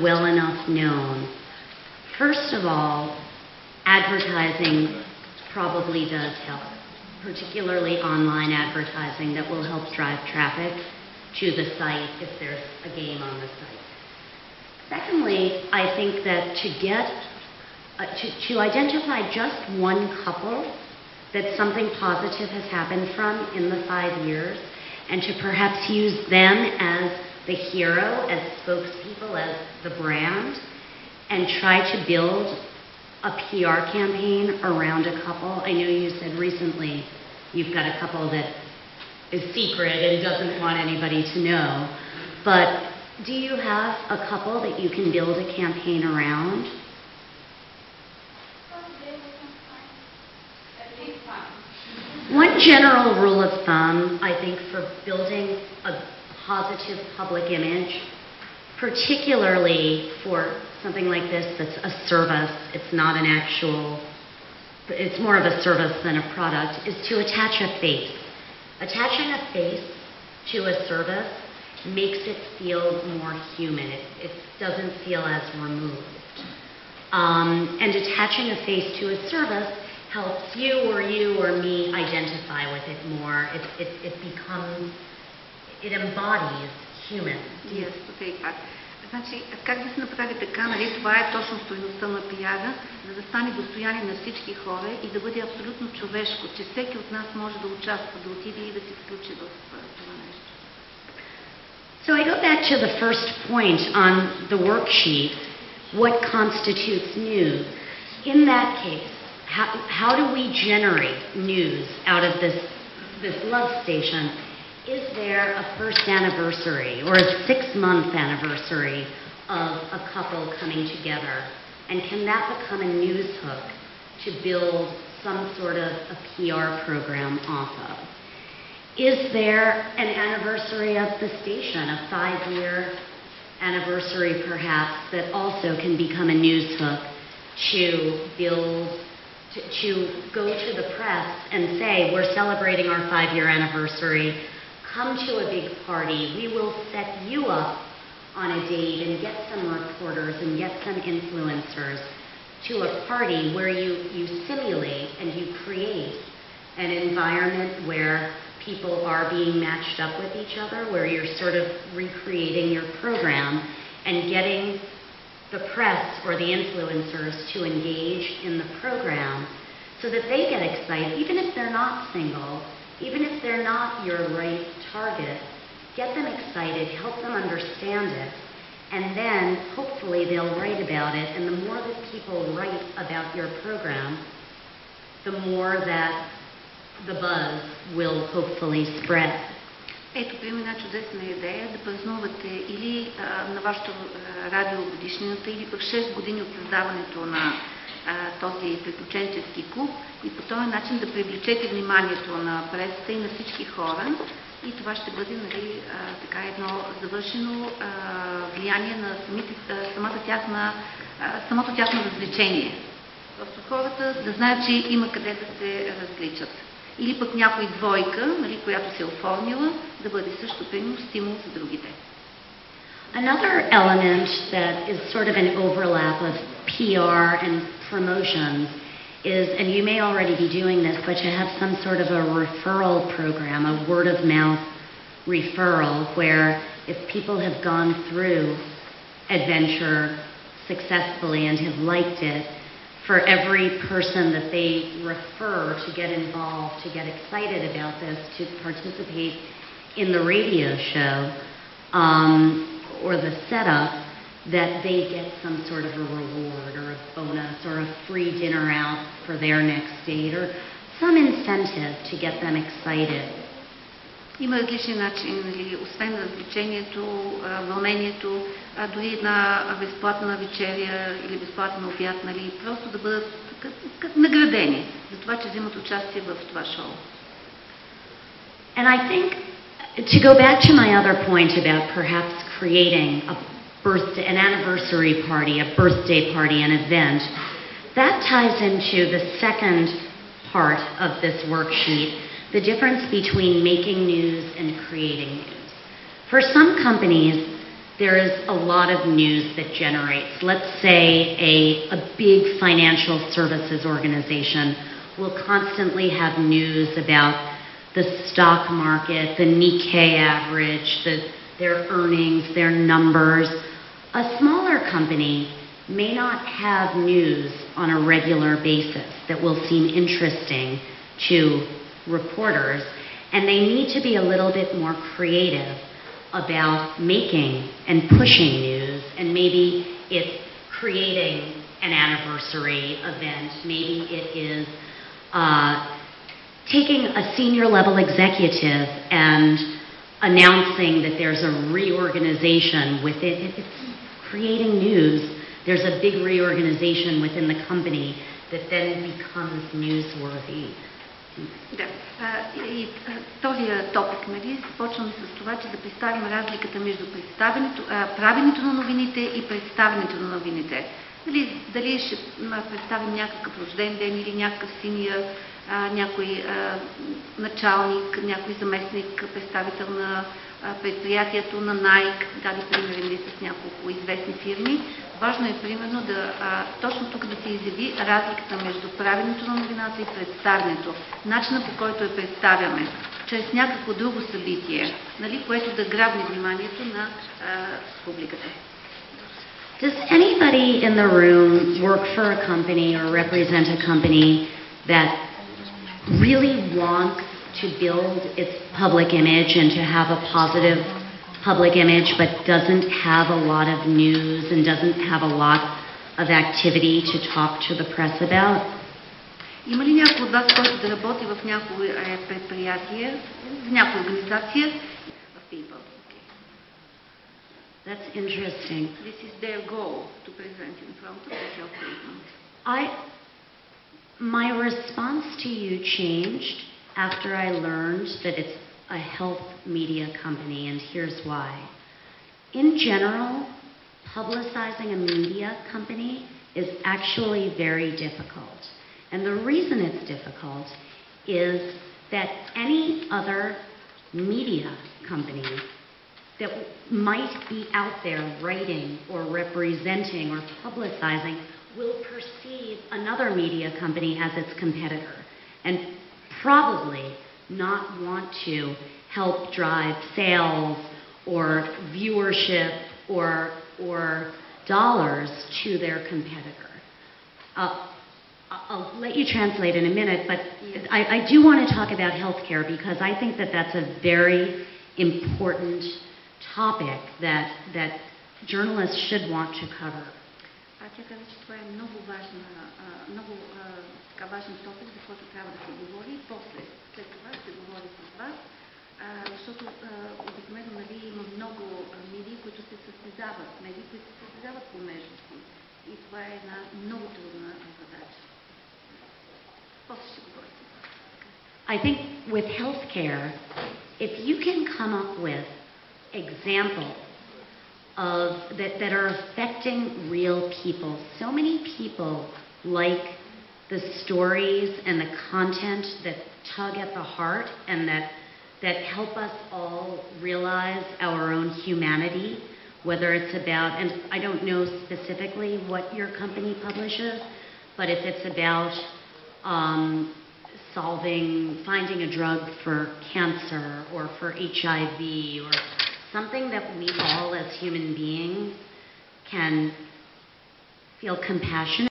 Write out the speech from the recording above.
well enough known. First of all, advertising probably does help, particularly online advertising that will help drive traffic to the site if there's a game on the site. Secondly, I think that to identify just one couple that something positive has happened from in the 5 years, and to perhaps use them as the hero, as spokespeople, as the brand, and try to build a PR campaign around a couple. I know you said recently you've got a couple that is secret and doesn't want anybody to know, but do you have a couple that you can build a campaign around? One general rule of thumb, I think, for building a positive public image, particularly for something like this that's a service, it's not an actual, it's more of a service than a product, is to attach a face. Attaching a face to a service makes it feel more human. It doesn't feel as removed. And attaching a face to a service helps you or me identify with it more. It becomes, it embodies human. Yes, okay. Значи, как да се направи така, нали, това е точно стойността на пиара, за да стане достояние на всички хора и да бъде абсолютно човешко, че всеки от нас може да участва, да отиде и да се включи в това нещо. So I go back to the first point on the worksheet, what constitutes news. In that case, how do we generate news out of this love station? Is there a first anniversary or a 6-month anniversary of a couple coming together? And can that become a news hook to build some sort of a PR program off of? Is there an anniversary of the station, a 5-year anniversary perhaps, that also can become a news hook to build, to go to the press and say, we're celebrating our 5-year anniversary. Come to a big party. We will set you up on a date and get some reporters and get some influencers to a party where you simulate and you create an environment where people are being matched up with each other, where you're sort of recreating your program and getting the press or the influencers to engage in the program so that they get excited, even if they're not single. Even if they're not your right target, get them excited, help them understand it, and then hopefully they'll write about it. And the more that people write about your program, the more that the buzz will hopefully spread. Ето, примерно, една чудесна идея да празнувате или на вашето радио годишнината, или пък 6 години от създаването на този приключенчески клуб и по този начин да привлечете вниманието на пресата и на всички хора и това ще бъде, нали, така едно завършено влияние на самото тяхно развлечение. Просто хората да знаят, че има къде да се различат. Или пък някой двойка, нали, която се е оформила, да бъде също примерно стимул за другите. Another element that is sort of an overlap of PR and promotions is, and you may already be doing this, but to have some sort of a referral program, a word-of-mouth referral, where if people have gone through adventure successfully and have liked it, for every person that they refer to get involved, to get excited about this, to participate in the radio show, or the setup, that they get some sort of a reward or a bonus or a free dinner out for their next date or some incentive to get them excited. Има различни начини, нали, освен развлечението, вълнението, дори една безплатна вечеря или безплатен обяд, нали, просто да бъдат наградени за това, че взимат участие в това шоу. And I think, to go back to my other point about perhaps creating an anniversary party, a birthday party, an event, that ties into the second part of this worksheet, the difference between making news and creating news. For some companies, there is a lot of news that generates. Let's say a big financial services organization will constantly have news about the stock market, the Nikkei average, their earnings, their numbers. A smaller company may not have news on a regular basis that will seem interesting to reporters, and they need to be a little bit more creative about making and pushing news, and maybe it's creating an anniversary event, maybe it is taking a senior level executive and announcing that there's a reorganization within, it's creating news. There's a big reorganization within the company that then becomes newsworthy. Да. И втория топик, нали, започваме с това, че да представим разликата между правенето на новините и представянето на новините. Дали ще представим някакъв рожден ден или някакъв синия, някой началник, някой заместник, представител на предприятието на Nike, даде примери с няколко известни фирми. Важно е примерно точно тук да се изяви разликата между правенето на новината и представянето. Начина, по който я представяме, чрез някакво друго събитие, нали, което да грабне вниманието на публиката. Does anybody in the room work for a company or represent a company that really wants to build its public image and to have a positive public image, but doesn't have a lot of news and doesn't have a lot of activity to talk to the press about? Има ли някой от вас, който да работи в някое предприятие, в някоя организация? В People. That's interesting. This is their goal to present in front of the health treatment. My response to you changed after I learned that it's a health media company, and here's why. In general, publicizing a media company is actually very difficult. And the reason it's difficult is that any other media company that might be out there writing or representing or publicizing will perceive another media company as its competitor and probably not want to help drive sales or viewership or dollars to their competitor. I'll let you translate in a minute, but I do want to talk about healthcare because I think that that's a very important topic that journalists should want to cover. Тя каза, че това е много важен топик, за който трябва да се говори. После, след това ще говори с вас, защото обикновено има много медии, които се състезават, помежду си. И това е една много трудна задача. После ще говори с вас. I think with healthcare, if you can come up with examples that are affecting real people. So many people like the stories and the content that tug at the heart and that help us all realize our own humanity, whether it's about, and I don't know specifically what your company publishes, but if it's about finding a drug for cancer or for HIV or something that we all as human beings can feel compassionate